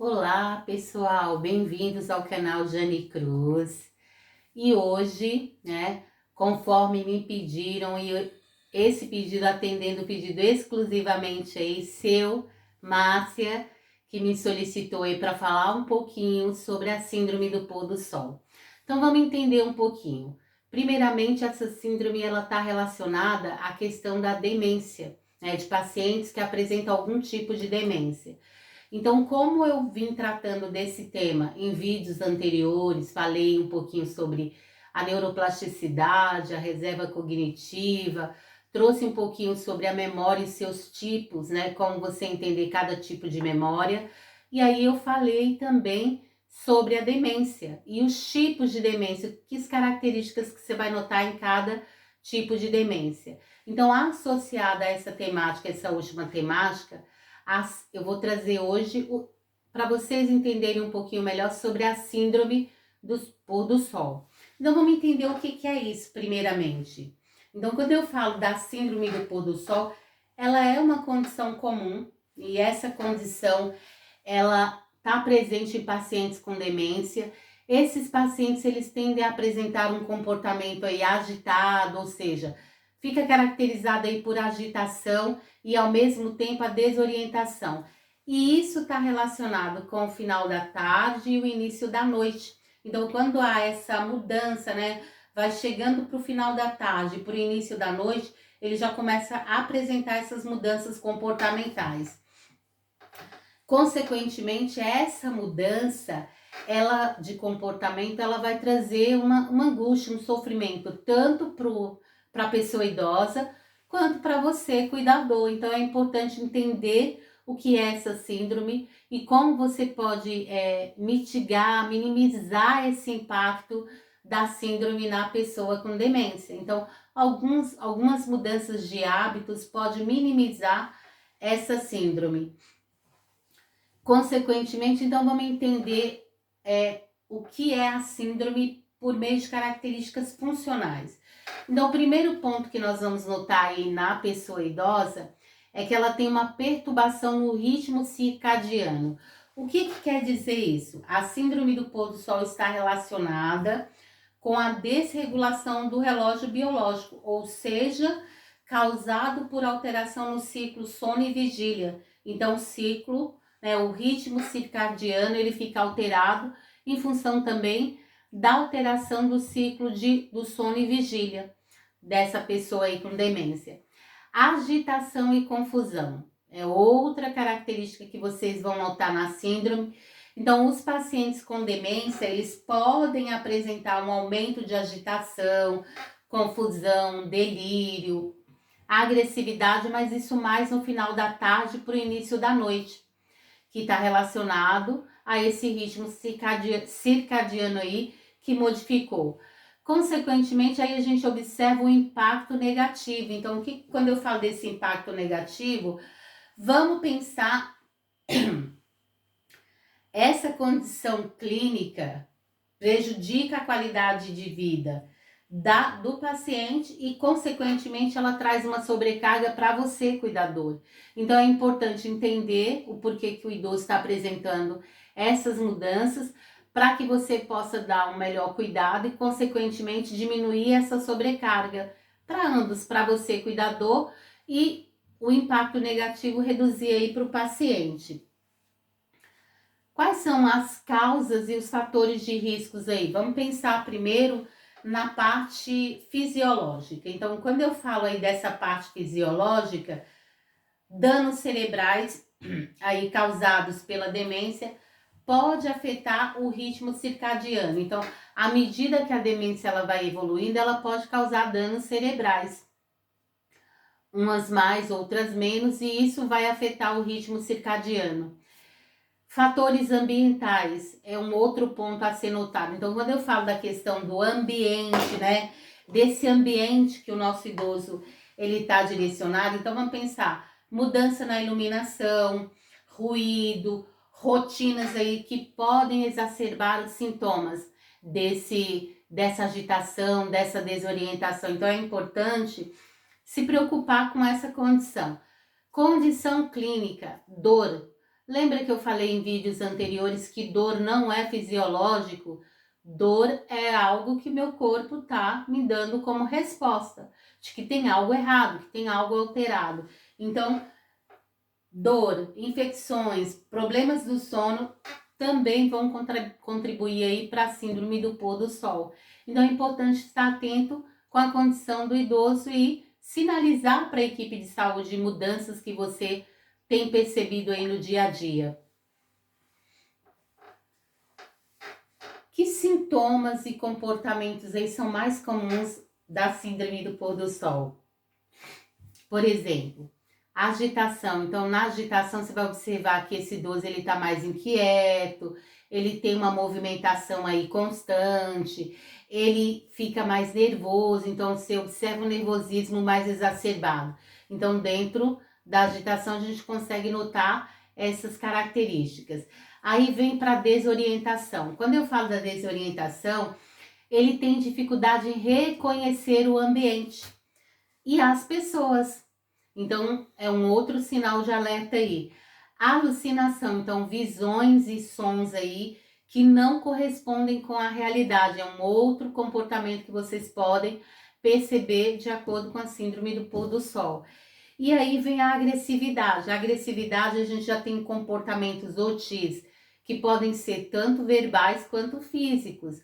Olá, pessoal, bem-vindos ao canal Jane Cruz. E hoje, conforme me pediram, e esse pedido atendendo o pedido exclusivamente aí seu, Márcia, que me solicitou aí para falar um pouquinho sobre a síndrome do pôr do sol. Então vamos entender um pouquinho. Primeiramente, essa síndrome ela está relacionada à questão da demência, de pacientes que apresentam algum tipo de demência. Então, como eu vim tratando desse tema em vídeos anteriores, falei um pouquinho sobre a neuroplasticidade, a reserva cognitiva, trouxe um pouquinho sobre a memória e seus tipos, como você entender cada tipo de memória. E aí eu falei também sobre a demência e os tipos de demência, que as características que você vai notar em cada tipo de demência. Então, associada a essa temática, essa última temática, eu vou trazer hoje para vocês entenderem um pouquinho melhor sobre a síndrome do pôr do sol. Então vamos entender o que é isso primeiramente. Então quando eu falo da síndrome do pôr do sol, ela é uma condição comum e essa condição ela está presente em pacientes com demência. Esses pacientes eles tendem a apresentar um comportamento aí agitado, ou seja, fica caracterizado aí por agitação e ao mesmo tempo a desorientação. E isso está relacionado com o final da tarde e o início da noite. Então, quando há essa mudança, vai chegando para o final da tarde, para o início da noite, ele já começa a apresentar essas mudanças comportamentais. Consequentemente, essa mudança ela de comportamento, ela vai trazer uma angústia, um sofrimento, tanto para a pessoa idosa, quanto para você, cuidador. Então é importante entender o que é essa síndrome e como você pode mitigar, minimizar esse impacto da síndrome na pessoa com demência. Então, algumas mudanças de hábitos podem minimizar essa síndrome. Consequentemente, então vamos entender o que é a síndrome por meio de características funcionais. Então, o primeiro ponto que nós vamos notar aí na pessoa idosa é que ela tem uma perturbação no ritmo circadiano. O que quer dizer isso? A síndrome do pôr do sol está relacionada com a desregulação do relógio biológico, ou seja, causado por alteração no ciclo sono e vigília. Então, o ciclo, o ritmo circadiano, ele fica alterado em função também da alteração do ciclo do sono e vigília dessa pessoa aí com demência. Agitação e confusão é outra característica que vocês vão notar na síndrome. Então, os pacientes com demência, eles podem apresentar um aumento de agitação, confusão, delírio, agressividade, mas isso mais no final da tarde para o início da noite, que está relacionado a esse ritmo circadiano aí que modificou. Consequentemente, aí a gente observa um impacto negativo. Então, quando eu falo desse impacto negativo, vamos pensar essa condição clínica prejudica a qualidade de vida do paciente e, consequentemente, ela traz uma sobrecarga para você, cuidador. Então, é importante entender o porquê que o idoso está apresentando essas mudanças para que você possa dar um melhor cuidado e, consequentemente, diminuir essa sobrecarga para ambos, para você, cuidador, e o impacto negativo reduzir aí para o paciente. Quais são as causas e os fatores de riscos aí? Vamos pensar primeiro na parte fisiológica. Então, quando eu falo aí dessa parte fisiológica, danos cerebrais aí causados pela demência pode afetar o ritmo circadiano. Então, à medida que a demência ela vai evoluindo, ela pode causar danos cerebrais. Umas mais, outras menos, e isso vai afetar o ritmo circadiano. Fatores ambientais é um outro ponto a ser notado. Então, quando eu falo da questão do ambiente, desse ambiente que o nosso idoso ele está direcionado, então vamos pensar mudança na iluminação, ruído, rotinas aí que podem exacerbar os sintomas dessa agitação, dessa desorientação. Então, é importante se preocupar com essa condição. Condição clínica, dor, Lembra que eu falei em vídeos anteriores que dor não é fisiológico? Dor é algo que meu corpo tá me dando como resposta, de que tem algo errado, que tem algo alterado. Então, dor, infecções, problemas do sono também vão contribuir aí para a síndrome do pôr do sol. Então é importante estar atento com a condição do idoso e sinalizar para a equipe de saúde mudanças que você tem percebido aí no dia a dia. Que sintomas e comportamentos aí são mais comuns da síndrome do pôr do sol? Por exemplo, agitação. Então, na agitação, você vai observar que esse idoso ele está mais inquieto, ele tem uma movimentação aí constante, ele fica mais nervoso, então você observa um nervosismo mais exacerbado. Então, dentro da agitação, a gente consegue notar essas características. Aí vem para a desorientação. Quando eu falo da desorientação, ele tem dificuldade em reconhecer o ambiente e as pessoas. Então, é um outro sinal de alerta aí. Alucinação, então, visões e sons aí que não correspondem com a realidade. É um outro comportamento que vocês podem perceber de acordo com a síndrome do pôr do sol. E aí vem a agressividade. A agressividade, a gente já tem comportamentos OTs que podem ser tanto verbais quanto físicos.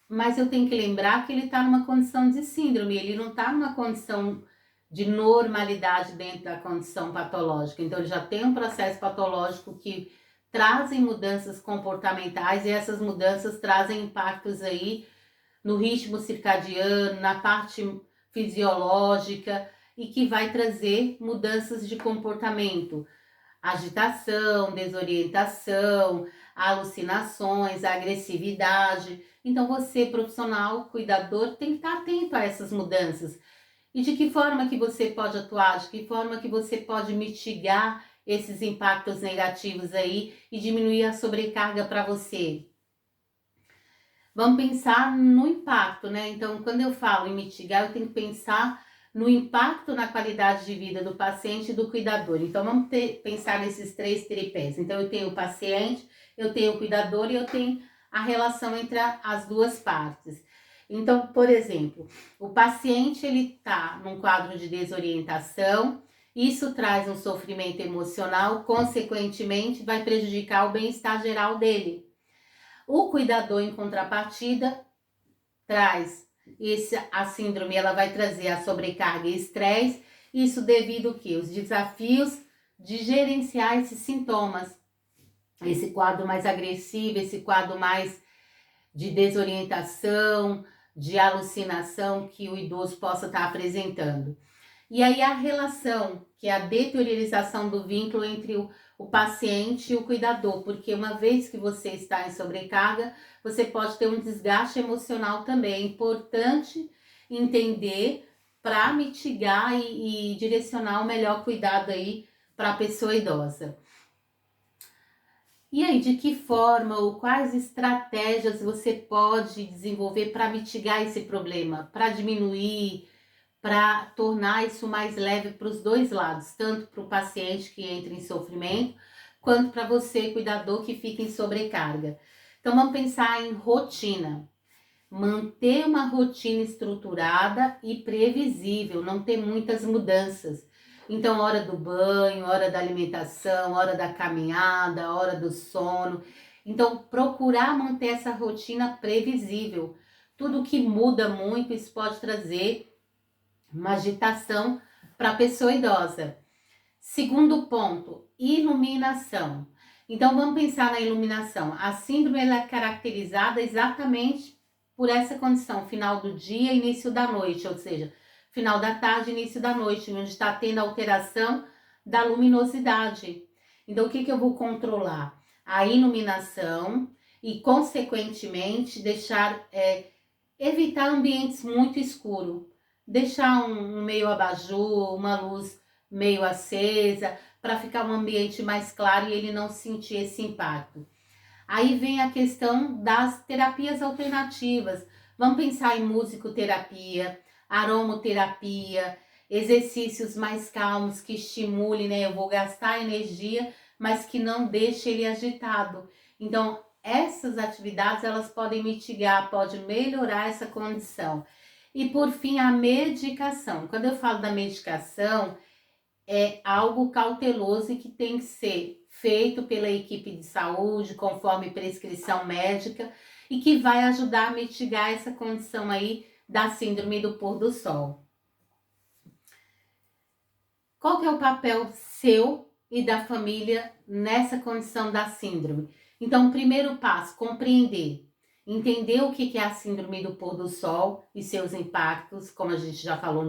Mas eu tenho que lembrar que ele está numa condição de síndrome, ele não está numa condição de normalidade dentro da condição patológica. Então, ele já tem um processo patológico que trazem mudanças comportamentais e essas mudanças trazem impactos aí no ritmo circadiano, na parte fisiológica e que vai trazer mudanças de comportamento, agitação, desorientação, alucinações, agressividade. Então você, profissional, cuidador, tem que estar atento a essas mudanças. E de que forma que você pode atuar, de que forma que você pode mitigar esses impactos negativos aí e diminuir a sobrecarga para você. Vamos pensar no impacto, né? Então, quando eu falo em mitigar, eu tenho que pensar no impacto na qualidade de vida do paciente e do cuidador. Então, vamos pensar nesses três tripés. Então, eu tenho o paciente, eu tenho o cuidador e eu tenho a relação entre as duas partes. Então, por exemplo, o paciente ele está num quadro de desorientação, isso traz um sofrimento emocional, consequentemente vai prejudicar o bem-estar geral dele. O cuidador, em contrapartida, traz a síndrome, ela vai trazer a sobrecarga e estresse, isso devido ao que? Os desafios de gerenciar esses sintomas, esse quadro mais agressivo, esse quadro mais de desorientação, de alucinação que o idoso possa estar apresentando. E aí a relação, que é a deteriorização do vínculo entre o paciente e o cuidador, porque uma vez que você está em sobrecarga, você pode ter um desgaste emocional também. É importante entender para mitigar e direcionar o melhor cuidado aí para a pessoa idosa. E aí, de que forma ou quais estratégias você pode desenvolver para mitigar esse problema, para diminuir, para tornar isso mais leve para os dois lados, tanto para o paciente que entra em sofrimento, quanto para você, cuidador, que fica em sobrecarga. Então, vamos pensar em rotina. Manter uma rotina estruturada e previsível, não ter muitas mudanças. Então, hora do banho, hora da alimentação, hora da caminhada, hora do sono. Então, procurar manter essa rotina previsível. Tudo que muda muito, isso pode trazer uma agitação para a pessoa idosa. Segundo ponto, iluminação. Então, vamos pensar na iluminação. A síndrome ela é caracterizada exatamente por essa condição, final do dia, início da noite, ou seja, final da tarde, início da noite, onde está tendo alteração da luminosidade. Então, o que eu vou controlar? A iluminação e, consequentemente, evitar ambientes muito escuros. Deixar um meio abajur, uma luz meio acesa, para ficar um ambiente mais claro e ele não sentir esse impacto. Aí vem a questão das terapias alternativas. Vamos pensar em musicoterapia, aromoterapia, exercícios mais calmos que estimulem, né? Eu vou gastar energia, mas que não deixe ele agitado. Então, essas atividades, elas podem mitigar, pode melhorar essa condição. E por fim, a medicação. Quando eu falo da medicação, é algo cauteloso e que tem que ser feito pela equipe de saúde, conforme prescrição médica, e que vai ajudar a mitigar essa condição aí da síndrome do pôr do sol. Qual que é o papel seu e da família nessa condição da síndrome? Então, o primeiro passo, compreender. Entender o que é a síndrome do pôr do sol e seus impactos, como a gente já falou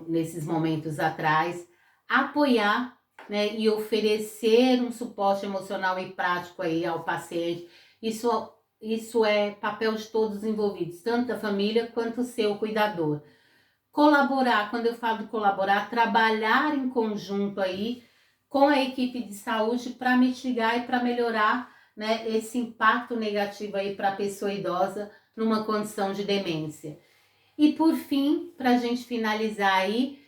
nesses momentos atrás. Apoiar, né, e oferecer um suporte emocional e prático aí ao paciente. Isso é papel de todos os envolvidos, tanto da família quanto o seu cuidador. Colaborar, quando eu falo de colaborar, trabalhar em conjunto aí com a equipe de saúde para mitigar e para melhorar, né, esse impacto negativo aí para a pessoa idosa numa condição de demência. E por fim, para a gente finalizar aí,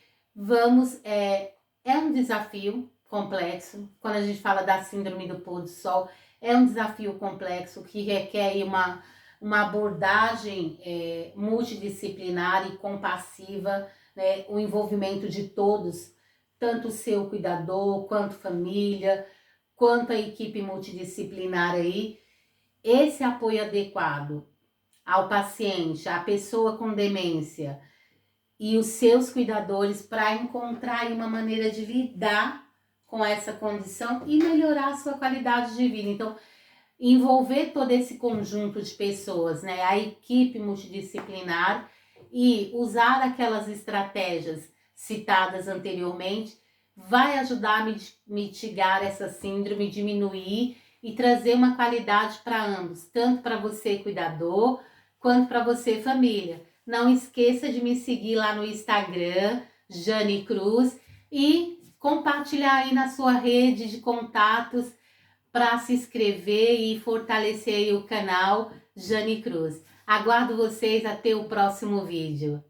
é um desafio complexo. Quando a gente fala da síndrome do pôr do sol, é um desafio complexo que requer aí uma abordagem multidisciplinar e compassiva, né? O envolvimento de todos, tanto o seu cuidador, quanto família, quanto a equipe multidisciplinar aí. Esse apoio adequado ao paciente, à pessoa com demência e os seus cuidadores para encontrar uma maneira de lidar com essa condição e melhorar a sua qualidade de vida. Então, envolver todo esse conjunto de pessoas, né, a equipe multidisciplinar e usar aquelas estratégias citadas anteriormente vai ajudar a mitigar essa síndrome, diminuir e trazer uma qualidade para ambos, tanto para você cuidador, quanto para você família. Não esqueça de me seguir lá no Instagram, Jane Cruz, e compartilhar aí na sua rede de contatos para se inscrever e fortalecer aí o canal Jane Cruz. Aguardo vocês até o próximo vídeo.